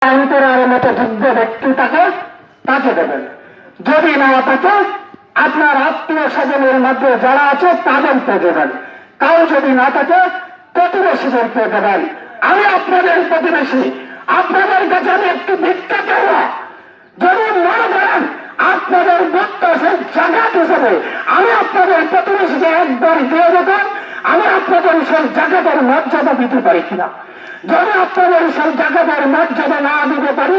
অন্তরের মতো যোগ্য ব্যক্তি তাকে দেবেন। যদি না থাকে আপনার আত্মীয় স্বজনের মধ্যে যারা আছে তাদেরকে দেবেন। কাউ যদি না থাকে প্রতিবেশীদেরকে দেবেন। আমি আপনাদের প্রতিবেশী, আপনাদের কাছে আমি একটু ভিক্ষা চাই। যদি মনে করেন আপনাদের বক্তব্যের জায়গাত হিসেবে আমি আপনাদের প্রতিবেশীকে একবার দিয়ে দেবেন, আমি আপনাদের সেই জায়গাটার মর্যাদা দিতে পারি কিনা। যদি আপনাদের সেই জায়গাটার মর্যাদা না দিতে পারি,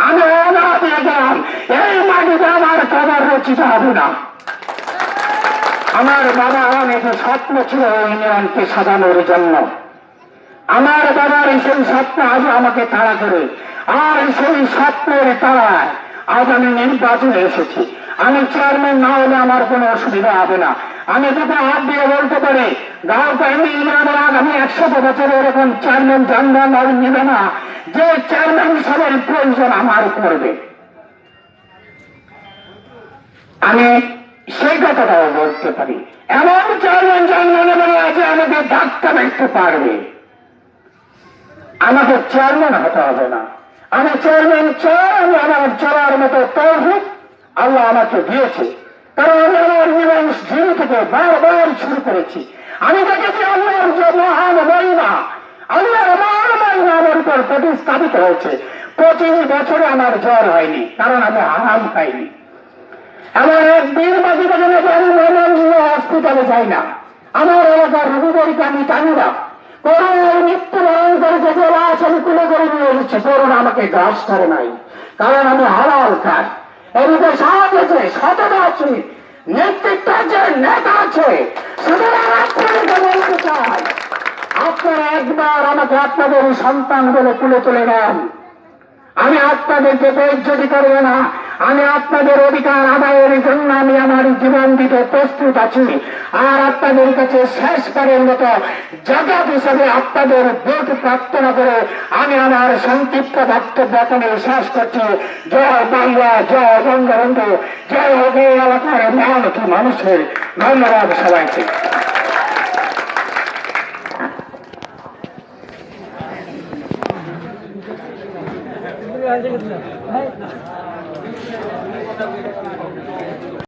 আমি ওনা দিয়ে গেলাম, এই মাটিতে আমার খাবার রচিত হবে না। আমার বাবা অনেক স্বপ্ন ছিল ইউনিয়নকে সাজানোর জন্য। আমার বাবার সেই স্বপ্ন আজ আমাকে তাড়া করে, আর সেই স্বপ্নের তাড়ায় আজ আমি নির্বাচনে এসেছি। আমি চেয়ারম্যান না হলে আমার কোনো অসুবিধা হবে না। আমি দুটো হাত দিয়ে বলতে পারি, আগামী 100 বছরে এরকম চেয়ারম্যান জন্ম নেবে না যে চেয়ারম্যান হিসাবের প্রয়োজন আমার করবে। আমি সেই কথাটাও বলতে পারি, এমন চেয়ারম্যান জন্ম নেবে না যে আমাকে ধাক্কা দেখতে পারবে। আমাকে চেয়ারম্যান হতে হবে না। আমি চেয়ারম্যান চাই, আমি আমার চলার মতো তৌফিক আল্লাহ আমাকে দিয়েছে। কারণ আমি আমার জীবন জীবন থেকে বারবার শুরু করেছি। আমি দেখেছি আল্লাহর যে মহান মহিমা, আল্লাহর মহান মহিমা আমার উপর প্রতিস্থাপিত হয়েছে। 25 বছরে আমার জ্বর হয়নি, কারণ আমি হারাম খাইনি। আমার একদিন বাকি থেকে আমি হসপিটালে যাই না। আমার এলাকার রোগীদেরকে আমি টানি না। করোনার মৃত্যুবরণ করেছে যে লাশ আমি তুলে করে নিয়ে এসেছি, করোনা আমাকে গ্রাস করে নাই, কারণ আমি হালাল খাই। এদিকে সাহায্য আছে, সততা আছে, নেতৃত্ব আছে, নেতা আছে। সুতরাং আপনাদেরকে বলতে চাই, আপনারা একবার আমাকে আপনাদের সন্তান বলে তুলে তুলে নেন। আমি আপনাদেরকে বেইজ্জতি করব না। আমি আপনাদের অধিকার আদায়ের জন্য আমি আমার জীবন দিতে প্রস্তুত আছি। আর আপনাদের কাছে শেষবারের মতো জায়গা হিসেবে আপনাদের ভোট প্রার্থনা করে আমি আমার সংক্ষিপ্ত বক্তব্য এখানে শেষ করছি। জয় বাংলা, জয় বঙ্গবন্ধু, জয় হবে এলাকার মেহনতি মানুষের। ধন্যবাদ সবাইকে। Gracias.